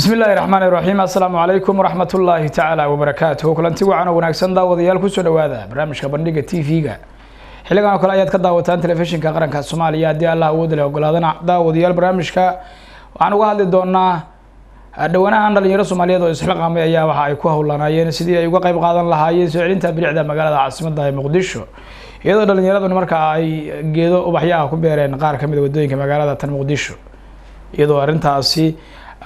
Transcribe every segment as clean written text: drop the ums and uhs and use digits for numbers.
بسم الله الرحمن الرحيم السلام عليكم ورحمة الله تعالى وبركاته كلنتي وعنا وناكسن داوديال ku soo dhawaada barnaamijka bandhiga TV-ga xiligan kale ayaad ka daawataan telefishinka qaranka Soomaaliya hadii Allah uu wada ogolaadana daawadayaal barnaamijka waxaan uga hadli doonaa dhawanahan dhalinyaro Soomaaliyeed oo isxilqaamay ayaa waxa ay ku hawlanayeen sidii ay uga qayb qaadan lahaayeen soo celinta bilicda magaalada caasimadda Muqdisho iyadoo dhalinyaradu marka ay geedo ubaxyaha ku beereen qaar kamid ah wadooyinka magaalada tan Muqdisho iyadoo arintaasi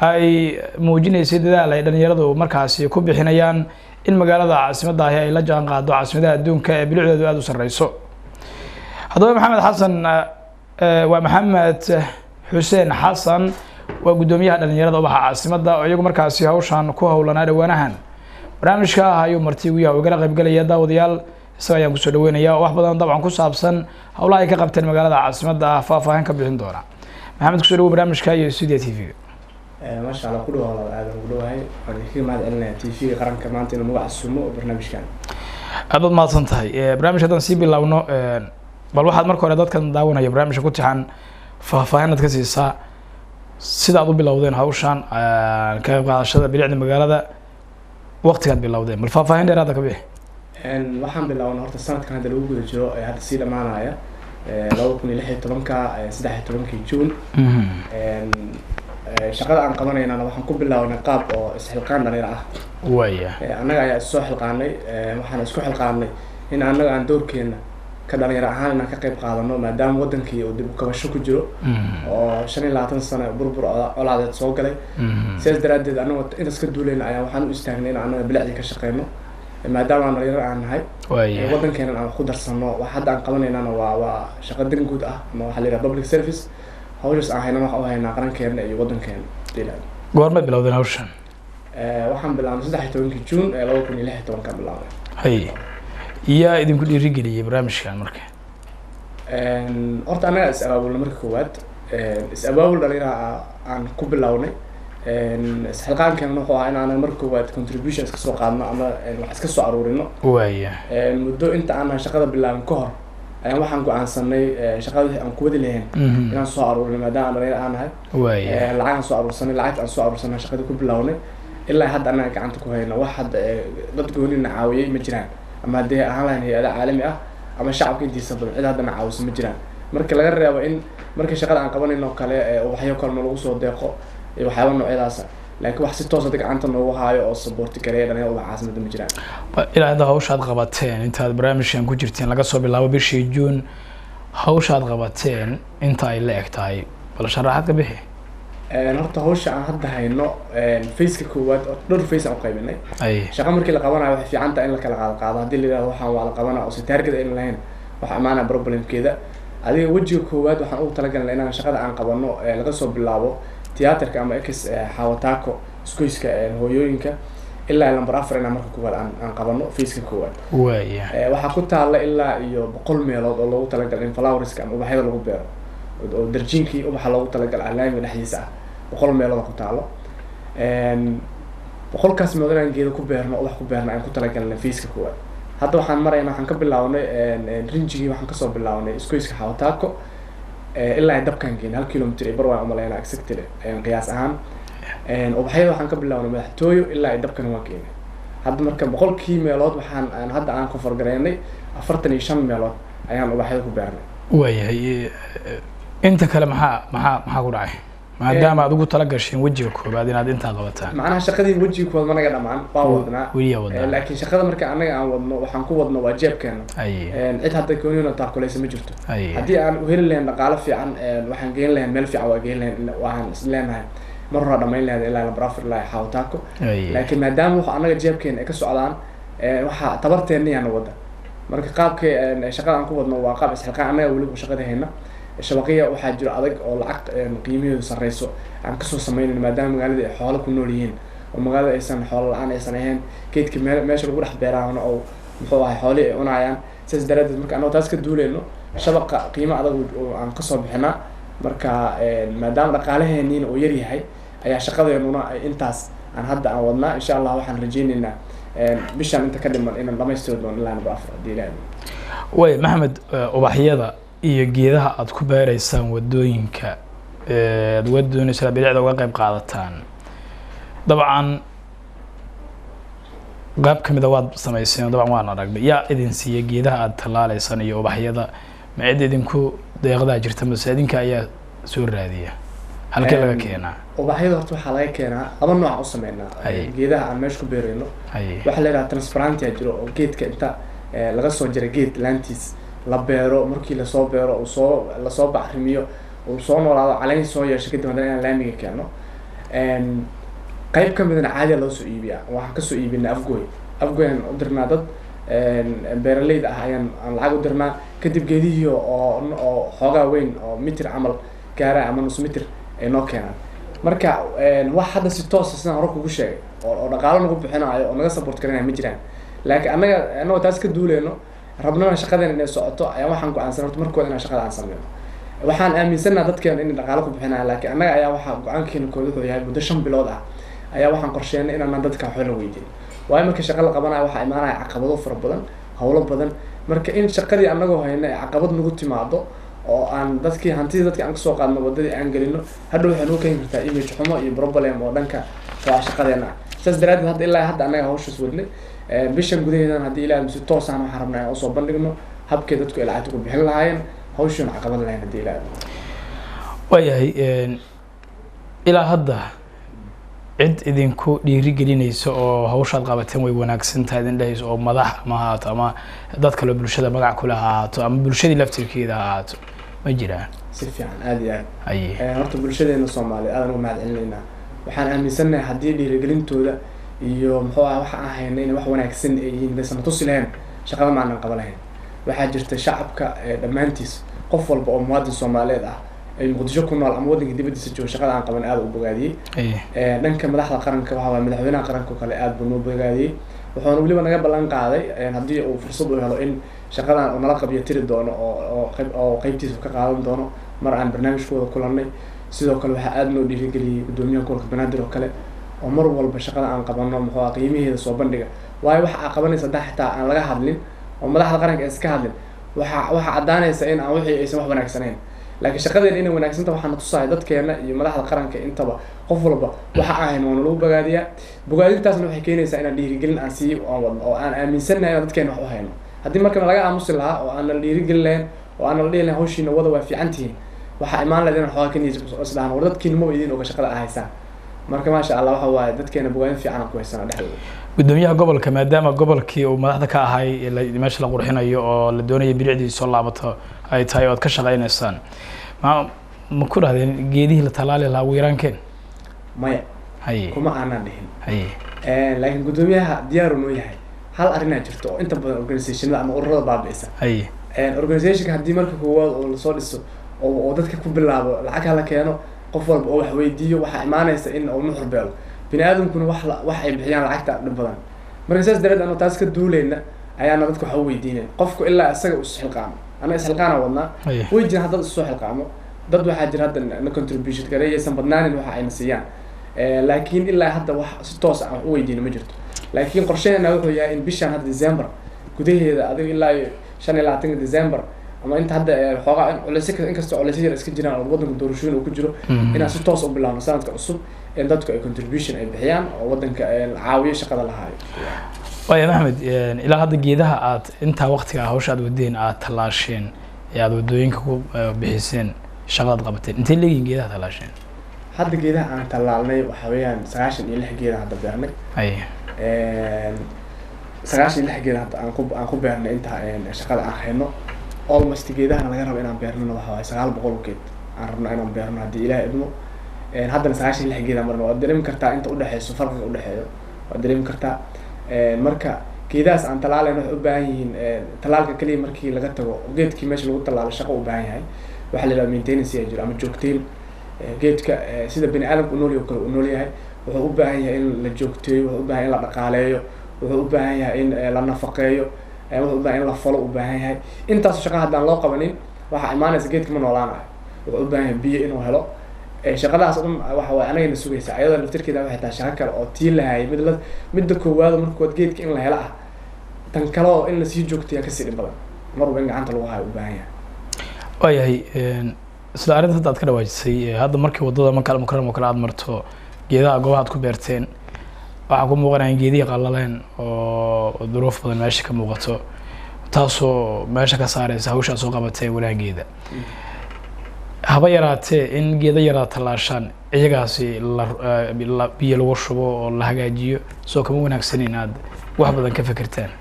ay muujinaysid dadaal ay dhalinyaradu markaasi ku bixinayaan in magaalada caasimadda ay la jaan qaado caasimadaha adduunka ee bilicdeedu aad u sareyso haddaba maxamed xasan waa maxamed xuseen xasan waa gudoomiyaha dhalinyarada ubaxa caasimadda oo iyagu markaasi hawshan ku hawlanaa dhawanahan barnaamijka ayuu marti ugu yahay uga qayb galaya daawadayaal isaga ayaan ku soo dhaweynayaa wax badan dabcan ku saabsan hawlaha ay ka qabteen magaalada caasimadda faahfaahin ka bixin doona maxamed ku soo dhawo barnaamijka iyo Studio TV ما شاء الله كله والله هذا كله هاي في ما عندنا تي في قرن كمان تنو مقع السمو برنامج كان أبد ما صنتهاي برنامج هذا نسيب الله ونو بل واحد مركو على ذات كان داونا يا برنامج كنت عن فاهمنا تكسي ساعة سيد عضو باللاودين هاوشان كيف قاعد الشدة بلعنا مقالة ده وقت كان باللاودين بالفاهمين ده هذا كبيه الحمد لله ونهارت السنة كان هذا الوجود الجو هذا السيلة معنا يا لو كنا لحية تلمكا سداح تلمكا جون shaqada aan qabanayna waxaan ku bilaabnay qaab oo isxilqaan dhalinyaro ah waya anaga ayaa soo xilqaanay waxaan isku xilqaanay in anaga aan doorkeena ka dhalinyaro ahaan inaan ka qayb qaadano maadaama wadankii uu dib u kabasho ku jiro oo 25 sano burbur colaadeed soo galay sidaas daraadeed anaga intaas ka duulayna ayaa waxaan u istaagnay in anaga bilicda ka shaqeyno maadaama aan dhalinyaro aan nahay wadankeena aan ku darsano wax hadda aan qabanaynana waa shaqo dan guud ah ama waxa la yiraahdaa public service hawshaas aan hayna waxa uu haynaa qarankeena iyo wadankeena diilaan goorma bilowday hawshan waxaan bilaabnay 13 June 2016 ka bilaabay hay iya idinku dhiirigeliyay barnaamijkan markaa horta anaga is-abaabul marka koowaad is-abaabul dhalinyaro aan ku bilaabnay isxilqaankan wuxuu ahaa in aan marka koowaad contributions ka soo qaadno ama wax iska soo aruurino waya muddo inta aan shaqada bilaabin ka hor ayaan waxaan go'aansanay shaqadii aan ku wadi lahayn inaan soo aruurino maadaama dhalinyaro aan nahay lacag aan soo aruursanay lacagta aan soo aruursanay shaqadii ku bilaabnay ilaa hadda anaga gacanta ku hayno wax hadda dad goonina caawiyay ma jiraan ama hadii ahaan lahayn hay'ado caalami ah ama shacabka intiisa badan cid hadda caawisa ma jiraan marka laga reebo in marka shaqada aan qabanayno kale waxyo kale lagu soo deeqo iyo waxyaabo noocyadaas laakiin wax si toos ah gacanta noogu haayo oo support gareeya dhalinyarada ubaxa caasimadda ma jiraan ilaa hadda hawshaad qabateen intaad barnaamijkan ku jirteen laga soo bilaabo bishii June hawshaad qabateen inta ay la eg tahay bal sharaxaad ka bixi horta hawsha aan hadda hayno face-ka koowaad oo dhowr face aan u qaybinay shaqo markii la qabanayo waxay fiican tahay in la kala qaado hadii la yiraahdo waxaan waa la qabanaa oo si taargada in lahayn wax amaana problemkeeda adiga wajiga koowaad waxaan ugu talagalnay inaan shaqada aan qabano laga soo bilaabo tiyaatarka ama ex xawataako iskuiska hooyooyinka ilaa number 4 inaan marka koowaad aan qabano face-ka koowaad waya waxa ku taala ilaa iyo 100 meelood oo loogu talagalay in flowerska ama ubaxyada lagu beero oo darjiinkii ubaxa loogu talagalay alaamiga dhexdiisa ah 100 meelood ku taalo 100kaas meelood aan geedo ku beerno ubax ku beerno aan ku talagalnay face-ka koowaad hadda waxaan maraynaa waxaan ka bilaabnay rinjigii waxaan ka soo bilaabnay iskuiska xawataako ilaa dabkan geeyna 1 kilometer bar waan umaleynaa exactly qiyaas ahaan ubaxyada waxaan ka bilaabnay madaxtooyo ilaa dabkan waa geeyna hadda marka 100kii meelood waxaan hadda aan ku fargareynay 45 meelood ayaan ubaxyada ku beernay wayahay inta kale maxaa ku dhacay maadaama aad ugu tala gasheen wajiga koobaad inaad inta qabataan macnaha shaqadii wajiga koobaad managa dhamaan waa wadnaa laakiin shaqada marka anaga aan wadno waxaan ku wadno waa jeebkeena cid hadda kooniyona taakulaysa ma jirto haddii aan u heli lahayn dhaqaale fiican waxaan geyn lahayn meel fiican waa geyn lahayn waxaan is leenahay mar hore dhamayn lahayd ilaa number 4 ilaa xawtaako laakiin maadaama waxa anaga jeebkeena ay ka socdaan waxa tabarteena yana wada marka qaabka shaqada aan ku wadno waa qaab isxilqaan anaga waliba shaqada hayna shabaqiya waxaa jiro adag oo lacag qiimaheedu sareyso aan ka soo sameeyay maadaama magaalada ay xoolo ku nool yihiin oo magaalada aysan xoolo la'aan aysan ahayn geedka meesha lagu dhex beeraano oo muxuu ahay xoolo ay cunayaan sidaas daraadeed marka anoo taas ka duuleyno shabaqa qiimo adag oo aan ka soo bixinaa marka maadaama dhaqaalaheennina oo yar yahay ayaa shaqadeennuna intaas aan hadda aan wadnaa insha Allah waxaan rajaynaynaa bishan inta ka dhiman inaan dhamaystiro doono ilaa number 4 hadii ilaahay way maxamed ubaxyada iyo geedaha aad ku beereysaan wadooyinka aad wada doonaysaa bilicda uga qayb qaadataan dabcan qaab kamid ah waad samayseen dabcan waan aragnay yaa idin siiya geedaha aad tallaalaysan iyo ubaxyada ma cid idinku deeqdaa jirta mase idinka ayaa soo raadiya halkee laga keenaa ubaxyada horta waxaa laga keenaa laba nooc u sameynaa geedaha aan meesha ku beerayno waxaa la yidhaha transplantia jiro oo geedka inta laga soo jira geed laantiis la beero markii lasoo beero lasoo bacrimiyo uu soo noolaado caleyn soo yeesho kadib haddana inaan laamiga keeno qayb kamidna caadiya loo soo iibiyaa waxaan kasoo iibinaa afgoy aan u dirnaa dad beeraleyda ah aan lacag u dirnaa kadib geedihii oo xoogaa weyn oo mitir camal gaara ama nus mitir ay noo keenaan marka wax hadda si toosa sidaan hore kugu sheegay oo dhaqaalo nagu bixinayo oo naga support garanaya ma jiraan laakiin annagoo taas ka duuleyno rabnana shaqadeena inay socoto ayaa waxaan go-aansan horta markooda inaan shaqada aan sameyno waxaan aaminsanaha dadkeena inay dhaqaalo ku bixinaya laakiin annaga ayaa waxaa go-aankeena kooda wuxuu yahay muddo 5 bilood ah ayaa waxaan qorsheynay inaan dadka waxba la weydiin waayo marka shaqa la qabanayo waxaa imaanaya caqabado fara badan howlo badan marka in shaqadii annagoo hayna ay caqabad nagu timaado oo aan hantidii dadkii aan kasoo qaadno wadadii aan gelino hadhow waxay nagu keeni kartaa image xumo iyo problem oo dhanka shaqadeena ah saas daraadeed hadda ilaa hadda annaga hawshaas wadnay bishan gudaheedan haddii ilaahay si toos aan waxaan rabnaa inaan usoo bandhigno habkii dadku ay lacagta ku bixin lahaayeen hawshan caqabad lahayn haddii ilaahay waayahay ilaa hadda cid idinku dhiirigelinaysa oo hawshaad qabateen way wanaagsan tahay idin dhehayso oo madax ma ahaato ama dad kale bulshada magac kule ha ahaato ama bulshadii laftirkeeda ha ahaato ma jiraan si fiican aad iyo aad horta bulshadeena Soomaaliyeed aad ugu mahadcelinaynaa waxaan aaminsanahay haddii dhiirigelintooda iyo muxuu ah waxa aan haynay in wax wanaagsan ay yihiin bas na tusi lahayn shaqada ma aanan qaban lahayn waxaa jirta shacabka dhammaantiis qof walba oo muwaadin Soomaaliyeed ah ay muqdisho ku nool ama wadanka dibadiisa jooga shaqada aan qaban aad u bogaadiyay dhanka madaxda qaranka waxa waa madaxweynaha qaranka kale aad buu noo bogaadiyay wuxuuna waliba naga ballan qaaday haddii uu fursad u helo in shaqadan uu nala qabyo tiri doono oo qaybtiisa ka qaadan doono mar aan barnaamijkooda kulannay sidoo kale waxaa aad noo dhiirigeliyay gudoomiyaha gobolka Banaadir oo kale oo mar walba shaqada aan qabanno muxuu ah qiimaheeda soo bandhiga waayo waxa aan qabanaysa xitaa aan laga hadlin oo madaxda qaranka iska hadlin waxa cadaanaysa in aan wixii aysan wax wanaagsanayn laakiin shaqadeena inay wanaagsantahay waxaan tusahay dadkeena iyo madaxda qaranka intaba qof walba waxa aan hayno lagu bogaadiyaa bogaadintaasna waxay keenaysaa inaan dhiirigelin aan sii wadno oo aan aaminsanahay in dadkeena wax u hayno haddii marka laga aamusi lahaa oo aan la dhiirigelin lahayn oo aan la dhihi lahayn hawshiina wada waa fiican tihiin waxaa imaan lahayd inaan xoogaa ka niisdhahan war dadkiina ma idin oga shaqada ah haysaan marka maasha Allah waxa waaye dadkeena bogaadin fiican ku haysana dhexdooda gudoomiyaha gobolka maadaama gobolkii uu madaxda ka ahay meesha la qurxinayo oo la doonayo bilicdiisa soo laabato ay tahay oo ka shaqeynaysaan ma ku raadeen geedihii la talaali lahaa weeraankeen maya kuma aanan dhihin laakiin gudoomiyaha diyaar uu yahay hal arrin jirto oo inta badan organizationada ama ururada baabi'isa organizationka haddii marka koowaad oo la soo dhiso oo dadka ku bilaabo lacag la keeno qof walba oo wax weydiiyo waxa imaanaysa in uu nuxur beelo bini aadamkuna wax ay bixiyaan lacagta dhib badan marka saas darteed aan taas ka duuleyna ayaana dadku wax weydiinay qofku ilaa isaga uu xilqaamo ana xilqaana wadnaa way jiraan hadda soo xilqaamo dad waxa jira hadda na contribution gareeysan badnaanin waxa ay nasiyaan laakiin ilaa hadda wax si toos ah u weydiino ma jirto laakiin qorsheena wuxuu yahay in bishan hadda December gudaheeda adiga ilaa 25 December ama inta hadda xoogaa inkastoo culeysyo iska jiraan oo wadanka doorashooyin uu ku jiro inaan si toos u bilaabno sanadka cusub in dadku ay contribution ay bixiyaan oo wadanka caawiyo shaqada lahaay waayo Maxamed ilaa hadda geedaha aad inta waqtiga hawsha aad wadeen aad talaasheen ee aad wadooyinka ku bixiseen shaqada qabateen intee leeyihiin geedaha talaasheen hadda geedaha aan talaalnay waxa weeyaan 96 geeda hadda beernay 96 geeda hadda aan ku beernay inta shaqada aan hayno almost geedaha laga rabo inaan beerno waxa waaye 900 geed aan rabnaa inaan beerno haddii Ilaahay idmo haddana 96 geeda marna waa dareemi kartaa inta u dhaxayso farqiga u dhaxeeyo waa dareemi kartaa marka geedaas aan talaalayno waxay u baahan yihiin talaalka kaliya markii laga tago geedkii meesha lagu talaalo shaqo u baahan yahay waxa la yiraahdaa maintenance ay jiro ama joogteyn geedka sida bini aadamku nool iyo kale u nool yahay wuxuu u baahan yahay in la joogteeyo wuxuu u baahan in la dhaqaaleeyo wuxuu u baahan yahay in la nafaqeeyo wuxuu u baahan in la falo u baahan yahay intaas shaqo haddaan loo qabanin waxa imaanaysa geedka ma noolaanayo wuxuu u baahan yahay biyo inuu helo shaqadaas waxa way anagana sugaysa ayadoo laftirkeeda waxay tahay shaqo kale oo tii lahaay midda koowaad markood geedka in la helo ah tan kale oo in la sii joogtiya ka sii dhib badan marba in gacanta lagu hayo u baahan yahay waayahay isla arrinta hadda aad ka dhawaajisay hadda markii wadada Makal Mukarram kala aad marto geedaha goobaad ku beerteen waxaa ku muuqanaya geedihii qalaleen oo duruuf badan meesha ka muuqato taasoo meesha ka saaraysa hawshaa soo qabatay wanaageeda haba yaraatee in geeda yaraa tallaashaan iyagaasi biyo lagu shubo oo la hagaajiyo soo kama wanaagsan inaad wax badan ka fikirtaan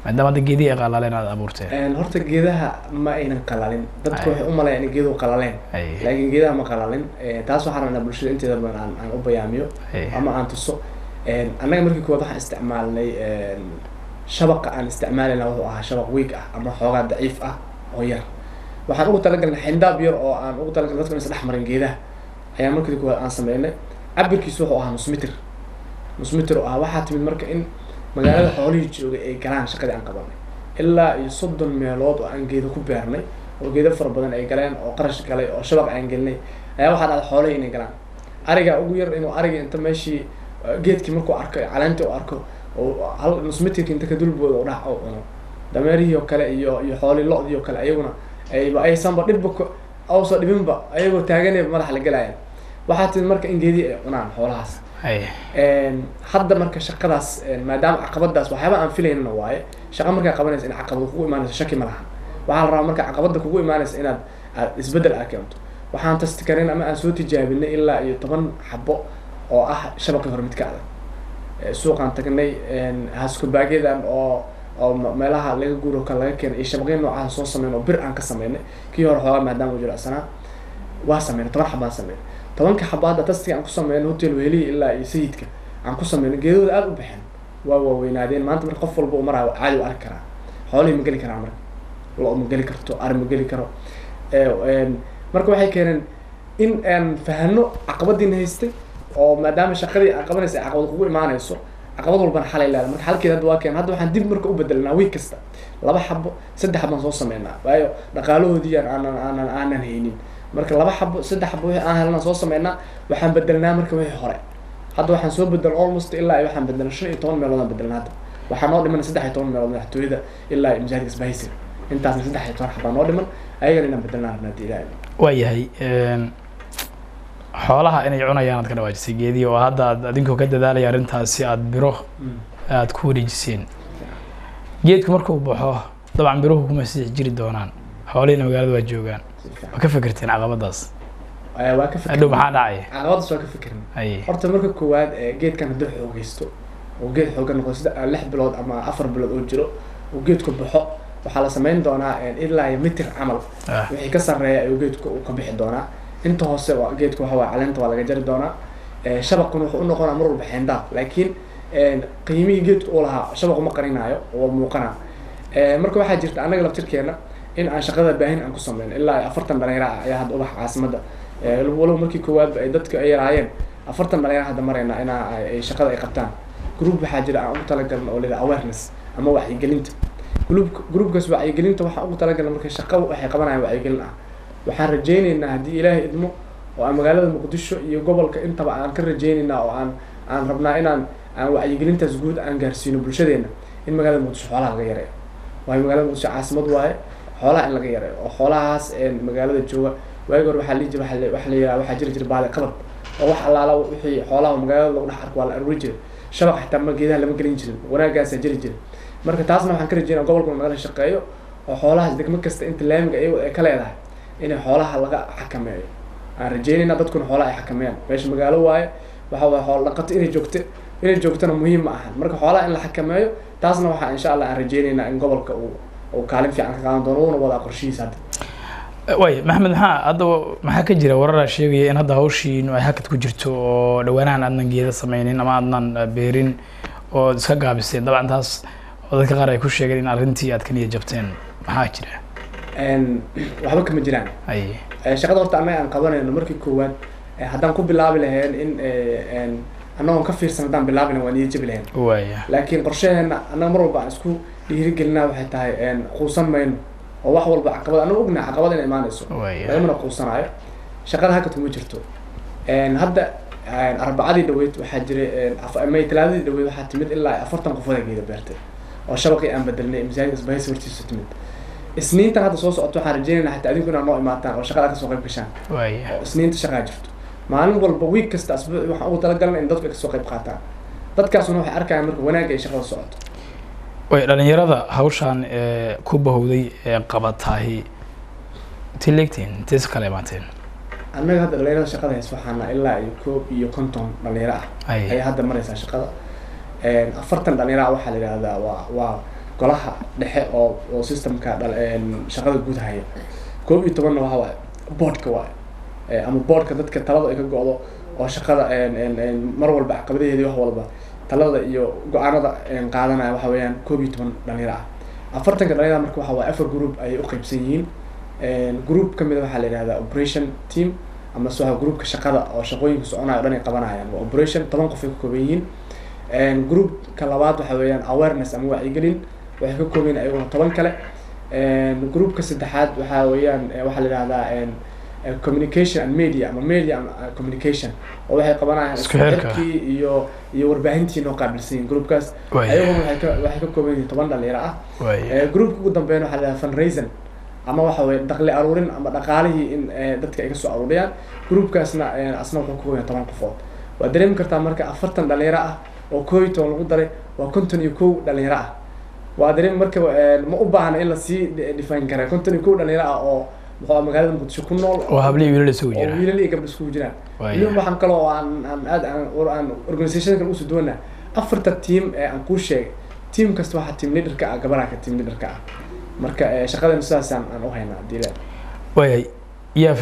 maadaama hadda geedihii ay qalaleen aad abuurteen horta geedaha ma aynan qalalin dadku waxay u maleeyaan in geeduhu qalaleen laakiin geedaha ma qalalin taas waxaan rabnaa bulshada inteeda badan aan u bayaamiyo ama aan tuso annaga markii koowaad waxaan isticmaalnay shabaqa aan isticmaalayna wuxuu ahaa shabaq weeg ah ama xoogaa daciif ah oo yar waxaan ugu talagalnay xindaab yar oo aan ugu talagalnay dadku inaysan dhex marin geedaha ayaa markii koowaad aan sameynay cabirkiisu wuxuu ahaa nus mitir oo ah waxaa timid marka in magaalada xoolihii joogay ay galaan shaqadii aan qabanay ilaa iyo 30 meelood oo aan geedo ku beernay oo geedo fara badan ay galeen oo qarash galay oo shabaq aan gelinay ayaa waxaa dhacday xoolihii inay galaan ariga ugu yar inuu ariga inta meeshii geedkii markuu arko caleenta uu arko oo hal nus mitirka inta ka dulbooda oo dhax oo cuno dameerihii oo kale iyo xoolihii lo'dii oo kale ayaguna aysanba dhibba awsa dhibinba ayagoo taaganay madax la galayaan waxaa timid marka in geedii ay cunaan xoolahaas hadda marka shaqadaas maadaama caqabadaas waxyaaba aan filaynana waaye shaqa markaa qabanaysa in caqabad kugu imaanayso shaki ma lahan waxaa la rabaa marka caqabada kugu imaanaysa inaad isbedel aad keento waxaan tastikarin ama aan soo tijaabinay ilaa iyo 10 xabo oo ah shabaqii hore mid ka adag suuqaan tagnay haskubaageedan oo meelaha laga guuro kale laga keenay iyo shabaqyo noocaas soo sameeyay oo bir aan ka sameynay kii hore xoogaa maadaama uu jiro asana waa sameeyay 10 xabaan sameeyay 10 xabaad tastiga aan ku sameeyay hotel weeli ilaa iyo sayidka aan ku sameeyay geedooda aad u baxeen waa weynaadeen maanta marka qof walba uu marayo caadi u arki karaa xoolaha ma gali karaan marka loo ma gali karto ar ma gali karo marka waxay keeneen in aan fahano caqabadiina haystay oo maadaama shaqadii aan qabanaysa caqabad kugu imaanayso caqabad walbana xalay leedahay marka halkeeda hadda waa keen hadda waxaan dib marka u bedelnaa week kasta 2 xabo 3 xabo soo sameynaa waayo dhaqaalahoodii aanan haynin marka 2 xabo 3 xabo wixii aan helna soo sameynaa waxaan bedelnaa marka wixii hore hadda waxaan soo bedel almost ilaa waxaan bedelnaa 15 meelood aan bedelnaa hadda waxaan noo dhiman 13 meelood madaxtooyada ilaa masaajidka isbaahaysi intaas 13 xabo noo dhiman ayagana inaan bedelnaa rabnaa ilaahay waayahay xoolaha inay cunayaan aad ka dhawaajisay geedii oo hadda adinkoo ka dadaalaya arrintaasi aad biro aad ku wareejiseen geedku markuu baxo dabcan biruhu kuma sii jiri doonaan xoolihina magaalada waa joogaan waa ka fikirteen caqabadaas waa ka fikirnay adhow maxaa dhacay caqabadaas waa ka fikirnay horta marka koowaad geedkan hadduu xoogaysto oo geed xoogan noqdo sida 6 bilood ama 4 bilood oo jiro oo geedku baxo waxaa la sameyn doonaa ilaa mitir camal wixii ka sareeya ayuu geedku ka bixi doonaa inta hoose waa geedku waxa waa caleenta waa laga jari doonaa shabaquna wuxuu u noqonaa mar walba xeyndaab laakiin qiimihii geedku uu lahaa shabaqu ma qarinaayo oo muuqana marka waxaa jirta anaga laftirkeena in aan shaqada baahin aan ku sameyn ilaa 40 dhalinyaro ah ayaa hadda ubax caasimada walow markii koowaad ay dadka ay yaraayeen 40 dhalinyaro hadda marayna in ay shaqada ay qabtaan group waxaa jira aan ugu talagalno oo leeyahay awareness ama wacyigelinta groupkaas wacyigelinta waxaan ugu talagalnay marka shaqo waxay qabanayaan wacyigelin ah waxaan rajaynaynaa haddii ilaahay idmo oo aan magaalada muqdisho iyo gobolka intaba aan ka rajaynaynaa oo aan rabnaa inaan wacyigelintaas guud aan gaarsiino bulshadeena in magaalada muqdisho xoolaha laga yareeyo waayo magaalada muqdisho caasimad waaye xoolaha in laga yareeyo oo xoolahaas magaalada jooga waagi hore waxaa waxaa jiri baale qabad oo wax allaala wixii xoolaha magaalada lagu dhex arko waa la aruuri jiray shabaq xitaa ma geedaha lama gelin jirin wanaagaasaa jiri jiray marka taasna waxaan ka rajaynaa gobolka nagala shaqeeyo oo xoolahaas degmo kasta inta laamiga iyagu ay ka leedahay inay xoolaha laga xakameeyo aan rajaynayna dadkuna xoolaha ay xakameeyaan meesha magaalo waaye waxa waa xoolo dhaqato inay joogtana muhiim ma ahan marka xoolaha in la xakameeyo taasna waxaa insha Allah aan rajaynaynaa in gobolka uu kaalin fiican ka qaadan doono una wada qorshihiisa hadda way maxamed maxaa ka jira warar sheegaya in hadda hawshiin ay hakad ku jirto oo dhawaanahan aadnan geeda sameeynin ama aadnan beerin oo iska gaabiseen dabcan taas dadka qaar ay ku sheegeen in arrintii aad ka niyad jabteen maxaa jira waxba kama jiraan shaqada horta annaga aan qabanayno markii koowaad haddaan ku bilaabi lahayn in annagoon ka fiirsan haddaan bilaabina waa niyad jabi lahayn laakiin qorshaheena annaga mar walba aan isku dhiirigelinaa waxay tahay quusan mayno oo wax walba caqabad annaga ognahay caqabad inay imaanayso lagamana quusanaayo shaqada hakad kuma jirto hadda arbacadii dhaweyd waxaa jiray talaadadii dhaweyd waxaa timid ilaa 40 qofood geeda beertay oo shabaqii aan bedelnay masaajidka isbaahaysi hortiisa timid isniintan hadda soo socoto waxaan rajaynaynaa xataa adinku inaad noo imaataan oo shaqada ka soo qayb gashaan oo isniinta shaqaa jirto maalin walba week kasta asbuuc waxaan ugu talagalnay in dadku ay kasoo qayb qaataan dadkaasuna waxay arkayaan marka wanaagga ay shaqada socoto way dhalinyarada hawshaan ku bahowday ee qabataahi tilegtiin intaas kale maateen annaga hadda dhalinyarada shaqada haysa waxaana ilaa iyo 50 dhalinyaro ah ay hadda maraysaa shaqada 40 dhalinyaro waxaa la yiraahdaa waa golaha dhexe oo systemka shaqada guud haya 11 waxa waaye boardka waaye ama boardka dadka talada ay ka go'do oo shaqada mar walba caqabadaheedii wax walba talada iyo go'aanada qaadanaya waxa weeyaan 11 dhalinyaro ah 40 dhalinyaro marka waxa waaye afar group ay u qaybsan yihiin group kamid waxa la yiraahdaa operation team ama soo groupka shaqada oo shaqooyinka soconaya dhan ay qabanayaan waa operation 10 qof ay ka kooban yihiin group ka labaad waxa weeyaan awareness ama wacyigelin waxay ka kooban yihiin ayagoo 10 kale groupka saddexaad waxa weeyaan waxa la yiraahdaa communication and media ama media and communication oo waxay qabanayaan isku iyo warbaahintii noo qaabilsan groupkaas ayagoo waxay ka kooban yihiin 10 dhalinyaro ah groupka ugu dambeeyana waxa la yiraahdaa fundraising ama waxa weeye dakhli aruurin ama dhaqaalihii in dadka ay ka soo aruuriyaan groupkaasna asna wuxuu ka kooban yahay 10 qofood waa dareemi kartaa marka 40 dhalinyaro ah oo 11 lagu daray waa 51 dhalinyaro ah waa dareemi marka ma u baahna in la sii define karo 51 dhalinyaro ah oo muxuu magaalada Muqdisho ku nool oo habli wiilal isugu jiraan wiilal iyo gabdho isugu jiraan iyo waxaan kale oo aan organization kan u soo doonaa afarta team aan ku sheegay team kasta waxa team leader ka ah gabadha ka team leader ka ah marka shaqadan sidaasaan aan u haynaa diilaa way yaa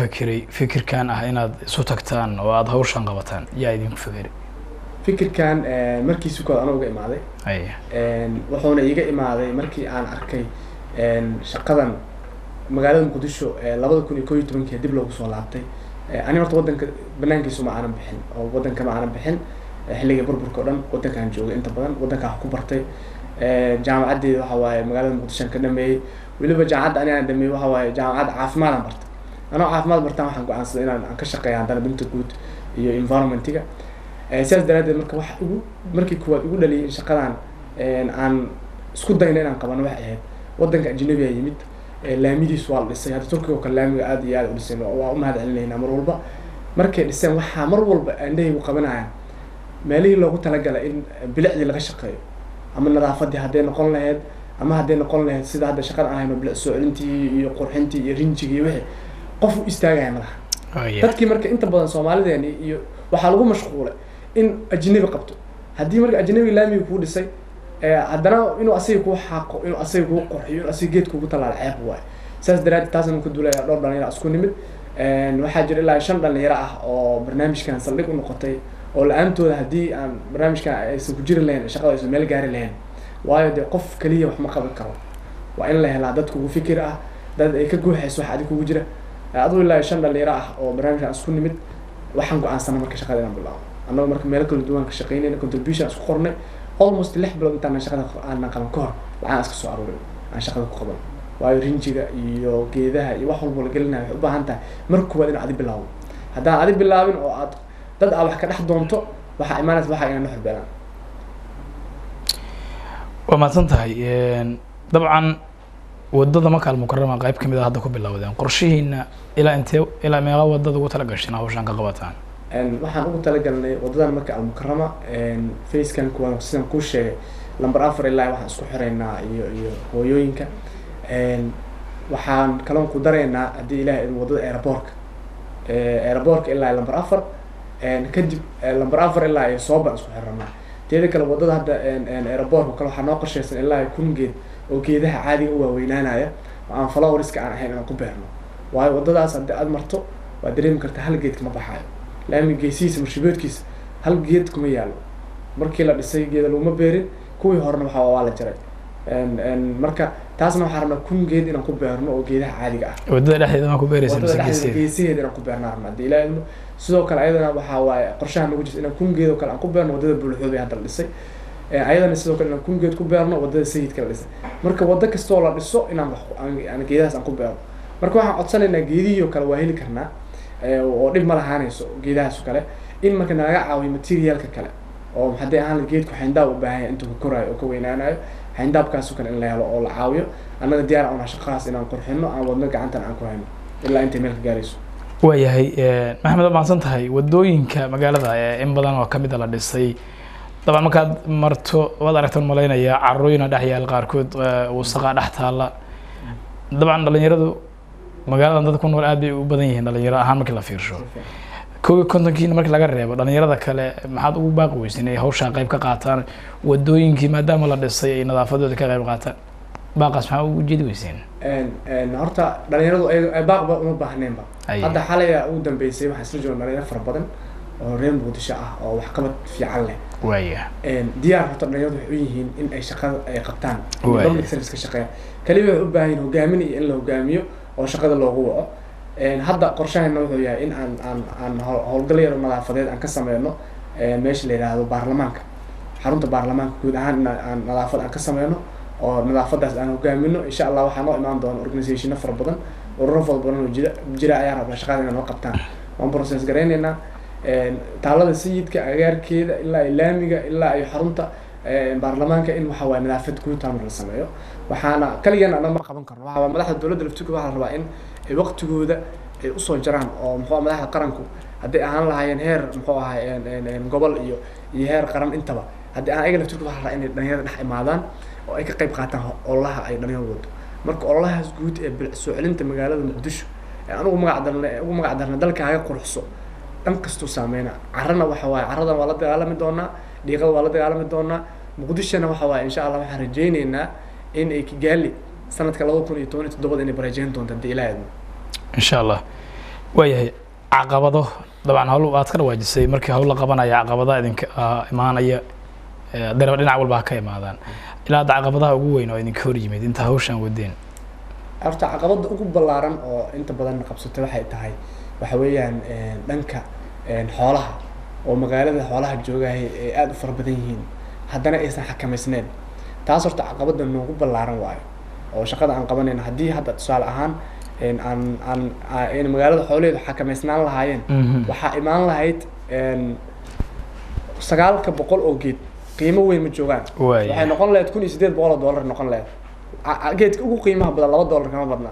fikirkan ah inaad isu tagtaan oo aad hawshan qabataan yaa idin fikirkan markii suuqada anagu imaaday wuxuuna iiga imaaday markii aan arkay shaqadan magaalada Muqdisho 2011 dib loogu soo laabtay ani horta wadanka banaankiisu ma aanan bixin oo wadanka ma aanan bixin xilliga burburka oo dhan wadankan joogay inta badan wadanka ku bartay jaamacadeeda waxa waaye magaalada Muqdisho ka dhameeyay waliba jaamacad aan dhameeyay waxa waaye jaamacad caafimaad aan bartay ana caafimaad bartaan waxaan go'aansaday inaan ka shaqeeyo hadana danta guud iyo environmentiga sidaas daraadeed marka wax markii kuwaad ugu dhaliyay shaqadan aan isku dayno inaan qabano wax ahayd wadanka ajnabiga yimid laamidiis waa dhisay hadda Turkiga oo kale laamiga aad iyo aad u dhisay waa u mahad celinayna mar walba markay dhiseen waxa mar walba aanday u qabanayaan meelihii loogu talagalay in bilicdi laga shaqeeyo ama nadaafadii hadday noqon lahayd ama hadday noqon lahayd sida hadda shaqada aan hayno bilic soo celintii iyo qurxintii iyo rinjiga iyo wixii qof u istaagaya malaha dadkii marka inta badan Soomaalideena iyo waxa lagu mashquulay in ajnabi qabto haddii marka ajnabi laamiga ku dhisay haddana inuu asiga ku xaqo inuu asiga ku qurxiyo inuu asiga geedka ugu talaal ceeb waay saas daraad taasna ku duulay dhowr dhalinyaro isku nimid waxaa jira ilaa 5 dhalinyaro ah oo barnaamijkan saldhig u noqotay oo la'aantooda haddii aan barnaamijkan aysan ku jiri lahayn shaqada aysan meel gaari lahayn waayo de qof kaliya wax ma qaban karo waa in la helaa dad kugu fikir ah dad ay ka guuxayso wax adiga kugu jira adoo ilaa 5 dhalinyaro ah oo barnaamijkan isku nimid waxaan go'aansanay marka shaqada inaan bilaabo annagu marka meel kala duwan ka shaqeynayna contribution isku qornay almost 6 bilood intaan shaqada aan qaban ka hor waxaan iska soo aruuray aan shaqada ku qaban waayo rinjiga iyo geedaha iyo wax walba la gelinayo waxay u baahan tahay marka koowaad in aad bilaabo haddaan aad bilaabin oo aad dad aad wax ka dhex doonto waxa imaanaysa waxa inaan xurbeelaan waa maasan tahay dabcan wadada Makal Mukarrama qayb kamid ah hadda ku bilowdeen qorshihiina ilaa meeqa wadada ugu tala gashay hawshan ka qabataan waxaan ugu talagalnay wadadan Makal Mukarrama facekan kuwa sidaan ku sheegay lambar 4 ilaa waxaan isku xireynaa iyo hooyooyinka waxaan kaloon ku dareynaa hadii ilaahay wadada airport ilaa lambar 4 kadib lambar 4 ilaa ay soo baan isku xirnaa teeda kale wadada hadda airport kale waxa noo qorsheysan ilaa 1000 geed oo geedaha caadiga u waaweynaanaya oo aan flowers-ka aan ahayn inaan ku beerno waayo wadadaas hadda aad marto waa dareemi kartaa hal geed kama baxayo laami geesiisa mushbiidkiisa hal geed kuma yaalo markii la dhisay geed laguma beerin kuwii horena waxa waa la jaray marka taasna waxaan rabnaa 1000 geed inaan ku beerno oo geedaha caadiga ah wadada dhexdeeda ma ku beeraysaa geesiheeda inaan ku beerno hadii ilaahay sidoo kale ayadana waxa waaye qorshaha nagu jirta inaan 1000 geed oo kale aan ku beerno wadada bulxoobay hadda la dhisay ayadana sidoo kale inaan 1000 geed ku beerno wadada sayidka la dhisay marka wada kasta oo la dhiso inaan aan geedahaas aan ku beerno marka waxaan codsanaynaa geediyo kale waa heli karnaa oo dib ma lahaanayso geedahaas kale in marka naga caawiyo materialka kale oo hadii aan geedku xayndaab u baahan yahay intuu ka korayo oo ka weynaanayo xayndaabkaas kale in la helo oo la caawiyo annaga diyaar aan shaqadaas inaan qurxino aan wadno gacantan aan ku hayno ilaa inta meel ka gaarayso waayahay maxamed waa mahadsan tahay wadooyinka magaalada in badan oo kamid la dhisay dabcan markaad marto waad aragtaan malaynayaa carooyina dhex yaal qaarkood wasaqa dhex taala dabcan dhalinyaradu magaaladan dad ku nool aad bay u badan yihiin dhalinyaro ahaan markii la fiirsho koobi kontonkiina markii laga reebo dhalinyarada kale maxaad ugu baaqi weysa inay hawshaa qayb ka qaataan wadooyinkii maadaama la dhisay ay nadaafadooda ka qayb qaataan baaqaas maxaa ugu jeedi weyseen horta dhalinyaradu ay baaqba uma baahneenba hadda xalaya ugu dambeysay waxaa isla jooga dhalinyaro fara badan oo reer muqdisho ah oo waxqabad fiican leh waaya diyaar horta dhalinyaradu waxay u yihiin in ay shaqada ay qabtaan public service ka shaqeeya kaliya waxay u baahan yihiin hogaamin iyo in la hogaamiyo oo shaqada loogu waco hadda qorshahayna wuxuu yahay in aan howlgal yar nadaafadeed aan ka sameyno meesha la yidhaahdo baarlamaanka xarunta baarlamaanka guud ahaan in aan nadaafad aan ka sameyno oo nadaafadaas aan hogaamino insha allah waxaa noo imaan doona organizationo fara badan ururo fara badan oo jira ayaa rabaa shaqada inay noo qabtaan waan process garaynaynaa taalada sayidka agaarkeeda ilaa ay laamiga ilaa ay xarunta baarlamaanka in waxa waaye nadaafad guud taamar la sameeyo waxaana kaligeena anama qaban karno waxa madaxda dowladda laftigood waxaa la rabaa in ay waqtigooda ay usoo jaraan oo muxuu madaxda qaranku hadday ahaan lahaayeen heer muxuu ahay gobol iyo heer qaran intaba haddii aan ayaga laftigood waxaa la rabaa inay dhalinyarada dhex imaadaan oo ay ka qayb qaataan ololaha ay dhalinyaradu wado marka ololahaas guud ee soo celinta magaalada muqdisho ugu magac darna dalka haga quruxso dhan kastuu saameyna carrana waxa waaye carradan waa la dagaalami doonaa dhiiqada waa la dagaalami doonaa muqdishona waxa waaye insha allah waxaan rajayneynaa in ay Kigali sanadka 2017 inay barajeyn doonto hadii ilaahay insha allah waayahay caqabado dabcan hawl aad ka waajisay markii hawl la qabanayo caqabada idinka imaanaya daraba dhinac walba ka imaadaan ilaa caqabadaha ugu weyn oo idinka hor yimid inta hawshan wadeen horta caqabada ugu ballaaran oo inta badan qabsatay waxay tahay waxa weeyaan dhanka xoolaha oo magaalada xoolaha joogahay ay aad u fara badan yihiin haddana aysan xakameysnayn taas horta caqabada noogu ballaaran waayo oo shaqada aan qabanayno haddii hadda tusaale ahaan aan magaalada xoolaheedu xakameysnaan lahaayeen waxaa imaan lahayd 900 oo geed qiimo weyn ma joogaan waxay noqon lahayd $1800 noqon lahayd geedka ugu qiimaha badan $2 kama badna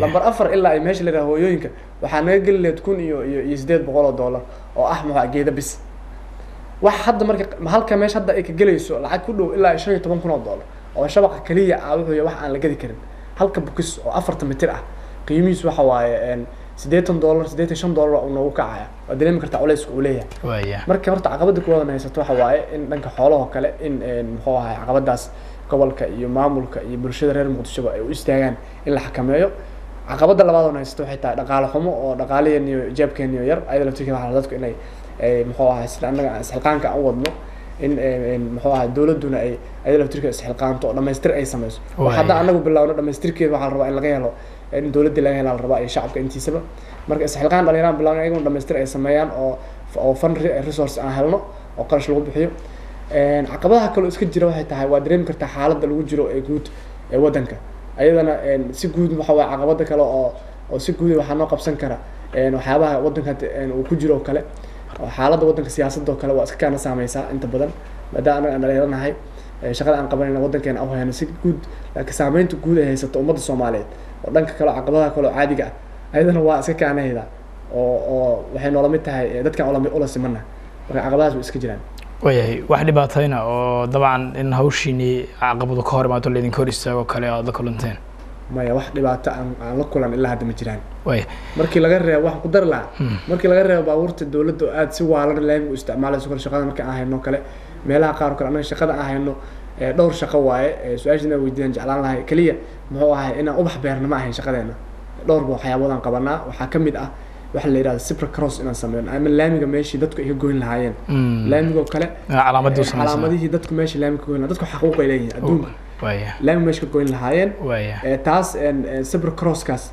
lambar 4 ilaa ay meesha la yiraahdo hooyooyinka waxaa naga geli lahayd $1800 oo ah maxaa geeda bis wax hadda marka halka meesha hadda ay ka galayso lacag ku dhow ilaa $15,000 oo shabaqa kaliya ah wuxuu wax aan la gadi karin halka bukis oo 40 mitir ah qiimihiisu waxa waaye $80 oo noogu kacaya waa dareemi kartaa culeysku uu leeyahay marka horta caqabada ku wada haysato waxa waaye in dhanka xoolaha kale in muxuu ahay caqabadaas gobolka iyo maamulka iyo bulshada reer muqdisho ay u istaagaan in la xakameeyo caqabada labaad oo haysato waxay tahay dhaqaale xumo oo dhaqaaleyn iyo jeebkeen iyo yar ayada laftigeeda waxa dadku inay muxuu ahay sida anaga isxilqaanka aan wadno in muxuu ahay dawladuna ay ayada laftigeeda isxilqaanto oo dhameystir ay sameyso hadda anagu bilaawno dhameystirkeeda waxa la rabaa in laga helo in dawladda laga helo la rabaa ay shacabka intiisaba marka isxilqaan dhalinyarada bilaawno ayaguna dhameystir ay sameeyaan oo fund resource aan helno oo qarash lagu bixiyo caqabadaha kale iska jira waxay tahay waa dareemi kartaa xaaladda lagu jiro ee guud ee wadanka ayadana si guud waxa waa caqabada kale oo si guud waxa noo qabsan kara waxyaabaha wadanka uu ku jiro kale xaaladda wadanka siyaasadda kale waa iska kana saameysaa inta badan maadaama aan dhalinyaranahay shaqada aan qabanayna wadankeena u hayno si guud laakiin saameynta guud ay haysato ummadda Soomaaliyeed oo dhanka kale caqabadaha kale caadiga ah ayadana waa iska kana hayda oo waxay noola mid tahay dadkan ula simana marka caqabadahaas way iska jiraan waayahay wax dhibaatayna oo dabcan in hawshiini caqabado ka hor imaato leedin ka hor istaago kale aad la kulanteen maya wax dhibaato aan la kulan ilaa hadda ma jiraan markii laga reebo wax ku dar laha markii laga reebo baabuurta dawladda aad si waalan laamiga u isticmaalayso kale shaqada marka aan hayno kale meelaha qaar kale anaga shaqada aan hayno dhowr shaqo waaye su'aashina weydiin jeclaan lahay kaliya muxuu ahay inaan ubax beerna ma ahayn shaqadeena dhowr waxyaaboodaan qabanaa waxaa ka mid ah waxa la yiraahdo zebra cross inaan sameeyno ama laamiga meeshii dadku ay goyn lahaayeen laamiga kale calaamadihii dadku meeshii laamiga goyn dadku xaquuq ay leeyihiin adduunka laamiga meeshii goyn lahaayeen taas zebra cross kaas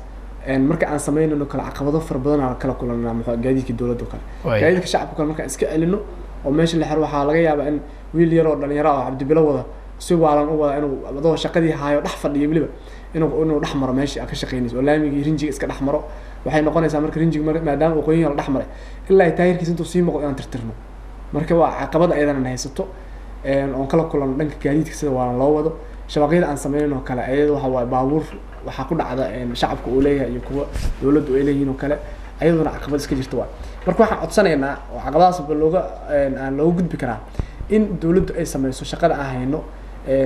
marka aan sameeyno kala caqabado far badan aan kala kulanaa maxaa gaadiidka dawladda kale gaadiidka shacabka kale marka iska celino oo meesha la xir waxa laga yaabaa in wiil yar oo dhalinyaro ah Cabdibilo wada si waalan u wada inuu wadada shaqadii haayo dhax fadhiyo waliba inuu dhax maro meeshii ka shaqeynayso oo laamiga rinjiga iska dhax maro waxay noqonaysaa marka rinjiga maadaama uu qoyan la dhax maray ilaa taayirkiisa intuu sii muuqdo aan tirtirno marka waa caqabad ayadana haysato oo kala kulan dhanka gaadiidka sida waalan loo wado shabaqyada aan sameeyno kale ayada waxa waa baabuur waxa ku dhacda shacabka uu leeyahay iyo kuwa dawladdu ay leeyihiin oo kale ayaduna caqabad iska jirta waa marka waxaan codsanaynaa oo caqabadaas aan looga gudbi karaa in dawladdu ay sameyso shaqada aan hayno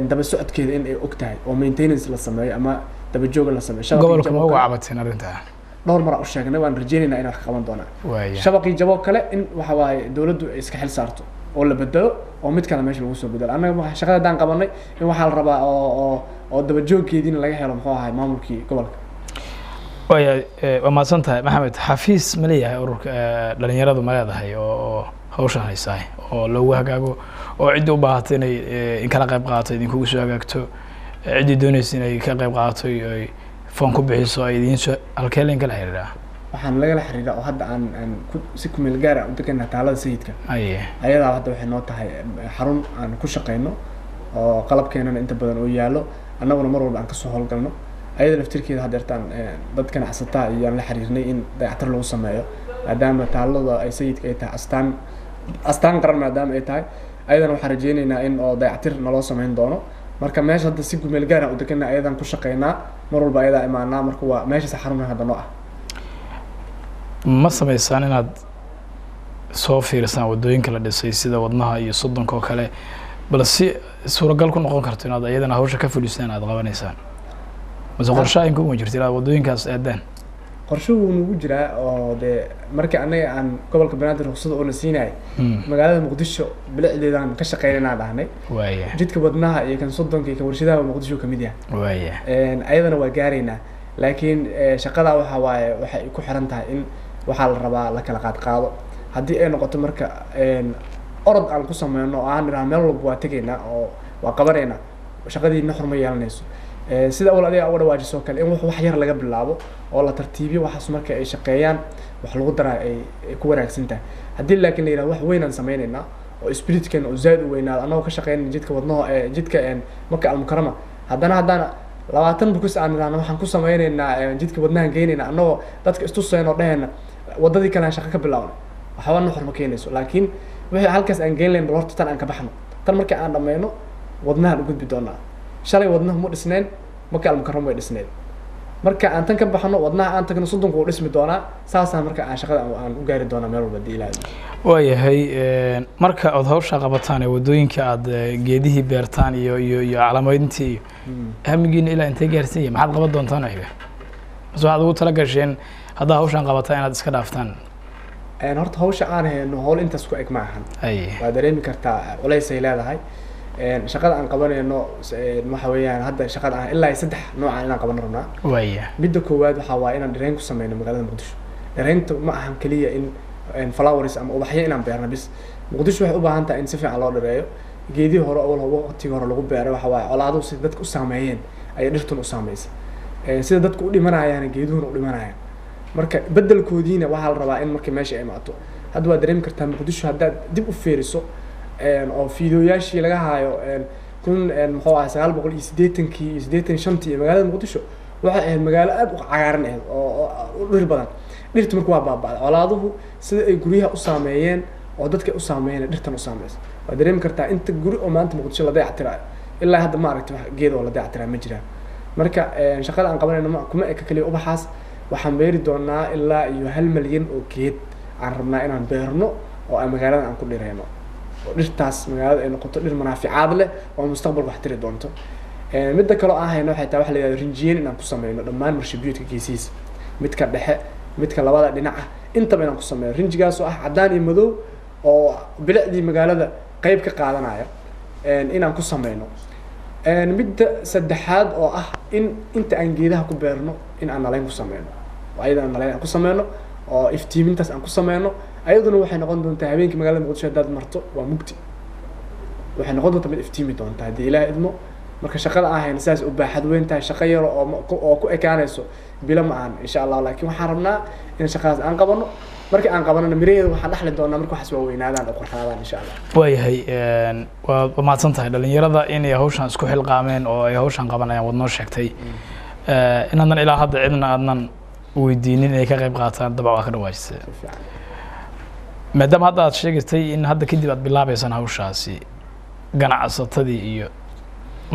daba socodkeeda in ay og tahay oo maintenance la sameeyo ama daba jooga la sameeyo gobolka ma uga cabateen arrintaa dhowr mar u sheegnay waan rajeynaynaa inaan wax qaban doonaa shabaqii jabo kale in waxa waaye dawladdu ay iska xil saarto oo la bedelo oo mid kale meesha lagu soo bedelo annaga shaqada haddaan qabanay in waxaa la rabaa oo daba jooggeediina laga helo muxuu ahay maamulkii gobolka waya waa mahadsan tahay maxamed xafiis ma leeyahay ururka dhalinyaradu ma leedahay oo hawshan haysaay oo loogu hagaago oo ciddii u baahatay inay in kala qayb qaadato idinkugu soo hagaagto ciddii doonaysa inay ka qayb qaadato ay foon ku bixiso ay idiin soo halkee lain kala xiriiraa waxaan lagala xiriiraa oo hadda aan si kumeel gaar ah u deganaa taalada sayidka ayadaa hadda waxay noo tahay xarun aan ku shaqeyno oo qalabkeenana inta badan oo yaallo annaguna mar walba aan kasoo howlgalno ayada laftirkeeda haddeertaan dad ganacsataa iyaan la xiriirnay in dayactir lagu sameeyo maadaama taalada ay sayidka ay tahay astaan qaran maadaama ay tahay ayadana waxaan rajeynaynaa in oo dayactir naloo sameyn doono marka meesha hadda si kumeel gaar aan u deganaa ayadaan ku shaqeynaa mar walba ayadaa imaanaa marka waa meeshaas xarun hadda noo ah ma sameysaan inaad soo fiirisaan waddooyinka la dhisay sida wadnaha iyo soddonka oo kale bal si suuragal ku noqon karto inaad iyadana hawsha ka fulisaan aad qabanaysaan mase qorshaayin kuma jirta inaad waddooyinkaas aadaan qorsho wuu nagu jiraa oo dee markii annaga aan gobolka banaadir ruqsada oo na siinayay magaalada muqdisho bilicdeedaan ka shaqeynanaa dhahnay jidka wadnaha iyo kan soddonka iyo kan warshadaha muqdisho kamid yahay ayadana waa gaaraynaa laakiin shaqadaa waxa waaye waxay ku xiran tahay in waxaa la rabaa la kala qaado haddii ay noqoto marka orod aan ku sameyno oo aan idhaha meel walba waa tegaynaa oo waa qabanaynaa shaqadiina xurma yeelanayso sida awal adiga uga dhawaajiso kale in wax yar laga bilaabo oo la tartiibiyo waxaas marka ay shaqeeyaan wax lagu daraa ay ku wanaagsan tahay haddii laakiin la yidhahdo wax weyn aan sameynaynaa oo spiritkan oo zaad u weynaado annagoo ka shaqeynayna jidka wadnaho jidka Maka Almukarama haddana 20 bukus aan idhaahno waxaan ku sameynaynaa jidka wadnahan geynaynaa annagoo dadka istusayno dhahayna waddadii kale aan shaqo ka bilaabno waxba na xurma keenayso laakiin wixii halkaas aan geyn lahayn bal horta tan aan ka baxno tan markii aan dhammayno wadnahan u gudbi doonaa shalay wadnaha ma dhisnayn Maka Almukarama way dhisnayd marka aan tan ka baxno wadnaha aan tagno soddonka wuu dhismi doonaa saasaan marka aan shaqada aan u gaari doonaa meel walba hadii ilaahay waayahay marka aad hawsha qabataan ee waddooyinka aad geedihii beertaan iyo calaamadeyntii ahmigiina ilaa intee gaarsiin yahay maxaad qaban doontaan ayaga bas waxaad ugu tala gasheen haddaa hawshan qabataan inaad iska dhaaftaan horta hawsha aan hayno hawl intaas ku eg ma ahan waa dareemi kartaa culays ay leedahay shaqada aan qabanayno waxa weeyaan hadda shaqada aan ilaa 3 nooc inaan qaban rabnaa midda koowaad waxa waa inaan dhirayn ku sameyno magaalada muqdisho dhiraynta ma ahan kaliya in flowers ama ubaxyo inaan beerno bis muqdisho waxay u baahan tahay in si fiican loo dhireeyo geedii hore waqtiga hore lagu beeray waxa waaye colaadu si dadku u saameeyeen ay dhirtun u saameysay sida dadku u dhimanayaan geeduhuna u dhimanayaan marka bedelkoodiina waxaa la rabaa in markii meesha ay imaato hadda waa dareemi kartaa muqdisho haddaad dib u fiiriso oo fiidiyoyaashii laga haayo muxuu ahay 980kii iyo 85tii magaalada muqdisho waxay ahayd magaalo aad u cagaaran ahayd oo dhir badan dhirta marka waa baaba'day colaaduhu sida ay guryaha u saameeyeen oo dadka u saameeyeen dhirtan u saameysay waa dareemi kartaa inta guri oo maanta muqdisho la dayactirayo ilaa hadda ma aragtay wax geed oo la dayactirayo ma jiraan marka shaqada aan qabanayno kuma eka kaliya ubaxaas waxaan beeri doonaa ilaa iyo 1 milyan oo geed aan rabnaa inaan beerno oo aan magaalada aan ku dhireyno oo dhirtaas magaalada ay noqoto dhir manaaficaad leh oo mustaqbalka wax tiri doonto midda kale oo aan hayno waxay tahay wax la yiraahdo rinjiyeyn inaan ku sameyno dhammaan marshabiyoodka geesihiisa midka dhexe midka labada dhinac ah intaba inaan ku sameyno rinjigaas oo ah cadaan iyo madow oo bilicdii magaalada qayb ka qaadanaya inaan ku sameyno midda saddexaad oo ah in inta aan geedaha ku beerno in aan nalayn ku sameyno oo ayadana nalayn aan ku sameyno oo iftiimintaas aan ku sameyno ayaduna waxay noqon doontaa habeenkii magaalada muqdisho haddaad marto waa mugdi waxay noqon doontaa mid iftiimi doontaa haddii ilaahay idmo marka shaqada aan hayno sidaas u baaxad weyn tahay shaqo yar oo ku ekaanayso bilo ma ahan insha allah laakiin waxaan rabnaa in shaqadaas aan qabano markii aan qabanana miraheeda waxaan dhaxli doonaa marka waxaas waa weynaadaan oo qorxaadaan insha allah waayahay waa mahadsan tahay dhalinyarada inay hawshan isku xilqaameen oo ay hawshan qabanayaan waad noo sheegtay inaadan ilaa hadda cidna aadnan weydiinin inay ka qayb qaataan dabca waa ka dhawaajisay maadaama hadda aad sheegatay in hadda kadib aad bilaabaysaan hawshaasi ganacsatadii iyo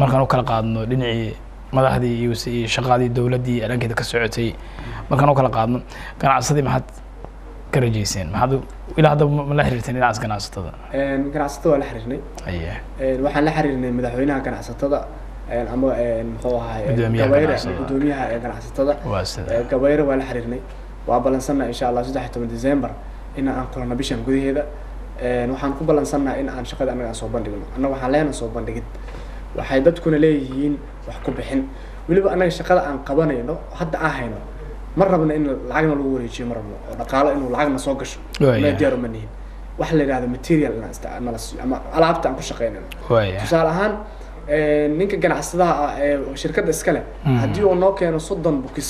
markaan u kala qaadno dhinacii madaxdii iyo shaqadii dowladdii dhankeeda ka socotay markaan u kala qaadno ganacsadii maxaad ka rajayseen maxaad ilaa hadda ma la xiriirteen dhinacaas ganacsatada ganacsatada waa la xiriirnay waxaan la xiriirnay madaxweynaha ganacsatada ama muxuu ahaay gudoomiyaha ganacsatada gabayre waa la xiriirnay waa balansanaa insha Allah 13 December in aan kulano bishan gudaheeda waxaan ku balansanaa in aan shaqada anaga soo bandhigno anaga waxaan leenahay soo bandhigid waxay dadkuna leeyihiin wax ku bixin waliba anaga shaqada aan qabanayno hadda aan hayno ma rabna in lacagna lagu wareejiyo ma rabno oo dhaqaale inuu lacagna soo gasho ma diyaar uma nihin wax la yiraahdo material in isticmaalo ama alaabta aan ku shaqeynayno tusaale ahaan ninka ganacsadaha ee shirkadda iska leh haddii uu noo keeno 30 bukis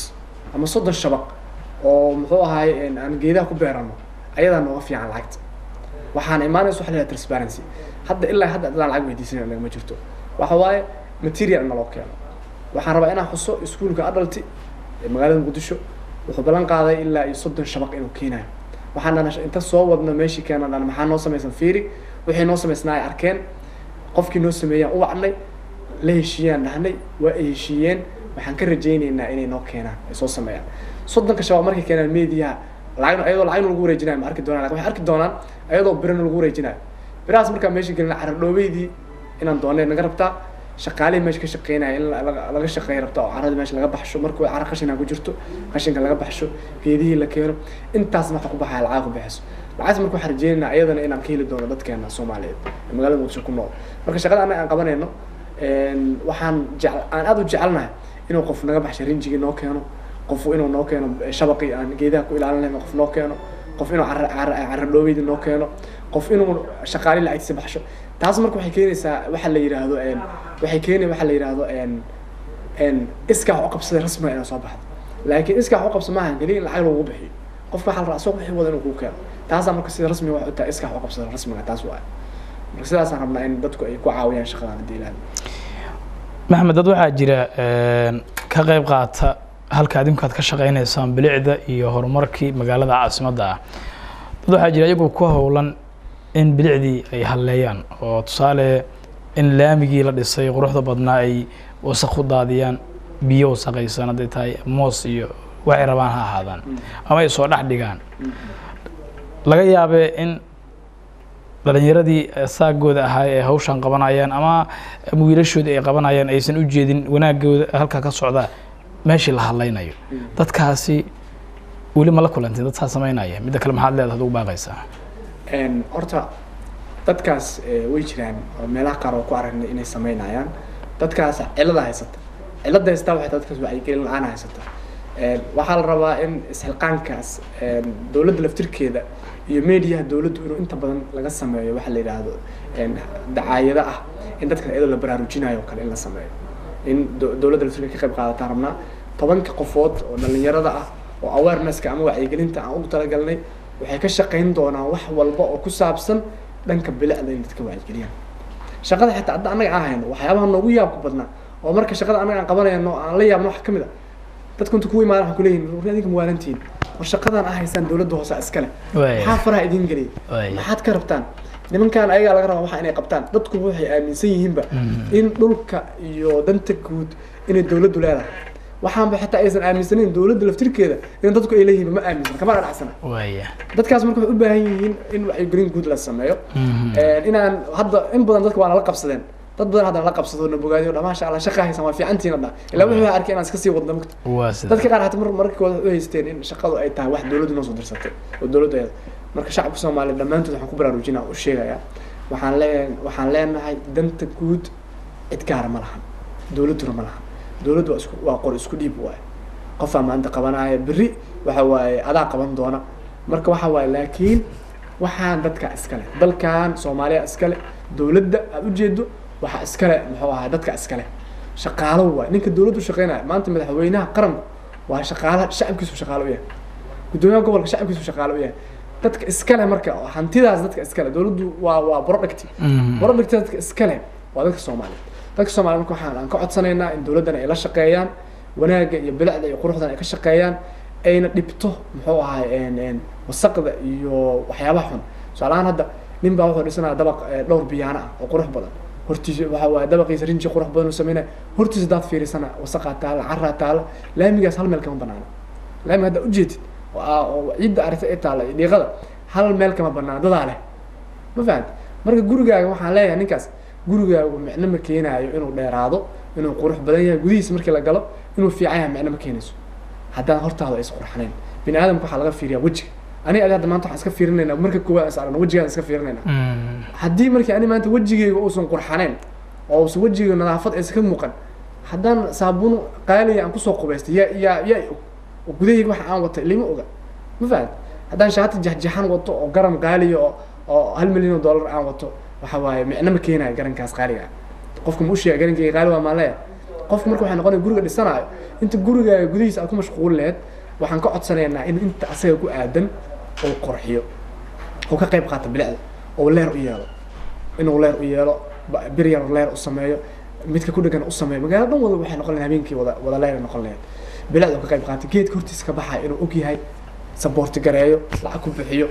ama 30 shabaq oo muxuu ahaay aan geedaha ku beerano ayadaa nooga fiican lacagta waxaan imaanayso wax la yiraahdo transparency hadda ilaa hadda aan lacag weydiisanayno ma jirto waxa waaye material in loo keeno waxaan rabaa inaan xuso iskuulka adult magaalada Muqdisho wuxuu balan qaaday ilaa 30 shabaq inuu keenayo waxaan inta soo wadno meeshii keenana maxaa noo samaysan fiiri wixii noo samaysnaa arkeen qofkii noo sameeyay u wacnay la heshiiyaan dhahnay waa ay heshiiyeen waxaan ka rajaynaynaa inay noo keenaan ay soo sameeyaan 30 shabaq markay keenaan media lacag ayadoo lagu wareejinayo ma arki doonaan waxay arki doonaan ayadoo biran lagu wareejinayo biraas marka meeshii galna carab dhoobeydii inaan doonay naga rabtaa shaqaale meesha ka shaqeynaya in laga shaqeeyo rabta oo carada meesha laga baxsho markuu caraq qashin ku jirto qashinka laga baxsho geedihii la keeno intaas waxa ku baxay lacag ku bixiso lacag markuu xarjeynaa ayadana inaan ka heli doono dadkeena Soomaaliyeed magaalada Muqdisho ku nool marka shaqada aan qabanayno waxaan aad u jecelnahay inuu qof naga baxsho rinjiga noo keeno qof inuu noo keeno shabaqi aan geedaha ku ilaalinayno qof noo keeno qof inuu carab dhoobeyd noo keeno qof inuu shaqaale lacagtiisa baxsho taas marka waxay keenaysaa waxa la yiraahdo iska wax u qabsada rasmi ah soo baxdo laakiin iska wax u qabsama maahan galin lacag lagu bixiyo qofka waxa la raaso wixii wada inuu ku keeno taas marka si rasmi wax u tahay iska wax u qabsada rasmiga taas waa marka sidaas aan rabnaa in dadku ay ku caawiyaan shaqadan diilaan maxamed dad waxaa jira ka qayb qaata halka adimkaad ka shaqeynaysaan bilicda iyo horumarkii magaalada caasimadda ah dad waxaa jira iyagu ku howlan in bilicdii ay halleeyaan oo tusaale in laamigii la dhisay quruxda badnaa ay wasakh u daadiyaan biyo wasakhaysan haday tahay moos iyo waxay rabaan ha ahaadaan ama ay soo dhex dhigaan laga yaabee in dhalinyaradii saagooda ahaa ee hawshan qabanayaan ama wiilashoodii ay qabanayaan aysan u jeedin wanaagooda halka ka socda meeshii la hadlaynayo dadkaasi weli ma la kulantay dad saa samaynaya midda kale maxaad leedahay ugu baaqaysaa horta dadkaas way jiraan oo meelaha qaar oo ku aragnay inay sameynayaan dadkaas cilada haysata cilada haysta waxay dadkaas wacyi gelin la'aan haysata waxaa la rabaa in isxilqaankaas dawladda laftirkeeda iyo media dawladdu inuu inta badan laga sameeyo waxa la yiraahdo dacaayada ah in dadka iyadoo la baraarujinayo kale in la sameeyo in dawladda laftirkeeda ka qayb qaadata rabnaa 10 qofood oo dhalinyarada ah oo awareness-ka ama wacyigelinta aan ugu talagalnay waxay ka shaqeyn doonaan wax walba oo ku saabsan dhanka bilicda in dadka wacyigeliyaan shaqada xitaa hadda anaga aan hayno waxyaabaha noogu yaabka badnaa oo marka shaqada anaga aan qabanayno aan la yaabno wax kamid ah dadku inta ku imaadaan waxa ku leeyihiin ruuxdiga muwaalantiin war shaqadan ah haysan dawladda hoose iska leh maxaa faraha idin galay maxaad ka rabtaan nimankan ayaga laga rabaa waxa inay qabtaan dadku waxay aaminsan yihiinba in dhulka iyo danta guud inay dawladdu leedahay waxaan ba xitaa aysan aaminsanin dawladda laftirkeeda in dadku ay leeyihiin ma aaminsan kama dhacsana dadkaas marka waxay u baahan yihiin in wacyigelin guud la sameeyo inaan hadda in badan dadku waa la qabsadeen dad badan hadda la qabsado nabogaadiyo dhamaasha Allah shaqo haysan waa fiicantiina dha ilaa wuxuu arkay inaan iska sii wadno mugta dadka qaar hata markooda u haysteen in shaqadu ay tahay wax dawladdu noo soo dirsatay oo dawladdu marka shacabka Soomaaliyeed dhamaantood waxaan ku baraarujinaa u sheegaya waxaan leenahay danta guud cid gaar ma lahan dawladdu ma lahan dawladdu waa qor isku dhiib waay qof maanta qabanaya biri waxa waaye adaa qaban doona marka waxa waaye laakiin waxaan dadka iska leh dalkan Soomaaliya iska leh dawladda aad u jeedo waxa iska leh muxuu ahaa dadka iska leh shaqaalo waay ninka dawladdu shaqeynaya maanta madaxweynaha qaranka waa shaqaale shacabkiisu shaqaalo u yahay gudoomiyaha gobolka shacabkiisu shaqaalo u yahay dadka iska leh marka hantidaas dadka iska leh dawladdu waa product dadka iska leh waa dadka Soomaaliyeed dadka Soomaaliyeed marka waxaan ka codsanaynaa in dawladdan ay la shaqeeyaan wanaaga iyo bilicda iyo quruxda ay ka shaqeeyaan ayna dhibto muxuu ahaa wasaqda iyo waxyaabaha xun salaam hadda nin baa wuxuu dhisana dabaq dhowr biyaana ah oo qurux badan hortiisa waxa waa dabaqiisa rinji qurux badan oo sameeyay hortiisa dad fiirisana wasaqa taala carra taala laamigaas hal meel kama banaana laamiga hadda u jeedid ciidda aragtay ay taala dhiiqada hal meel kama banaan dadaa leh ma fahamtay marka gurigaaga waxaan leeyahay ninkaas gurigaagu micno ma keenaayo inuu dheeraado inuu qurux badan yahay gudihiisa markii la galo inuu fiican yahay micno ma keenayso haddaan hortaada ay isqurxanayn bini aadamka waxaa laga fiiriyaa wejiga aniga hadda maanta waxaan iska fiirinaynaa marka koowaad is aragno wejigaan iska fiirinaynaa haddii markii ani maanta wejigayga uusan qurxanayn oo uusan wejigayga nadaafad aysan ka muuqan haddaan saabuun qaaliya aan kusoo qubaystay yaa og gudahayga waxa aan watay lima oga ma fahamtay haddaan shaati jaxjaxan wato oo garan qaaliya oo $1 milyan aan wato waxa waaye micno ma keenayo garankaas qaaliga qofka ma u sheega garankayga qaali waa maan leeyahay qofka marka waxay noqonaya guriga dhisanayo inta gurigaaga gudihiisa aad ku mashquul lehed waxaan ka codsanaynaa in inta asaga ku aadan oo qurxiyo oo ka qayb qaata bilicda oo leer u yeelo inuu leer u yeelo bir yar leer u sameeyo midka ku dhagan u sameeyo magaalada dhan wada waxay noqon lahayd habeenkii wada leer noqon lahayd bilicda ka qayb qaata geedka hortiisa ka baxay inuu og yahay support gareeyo lacag ku bixiyo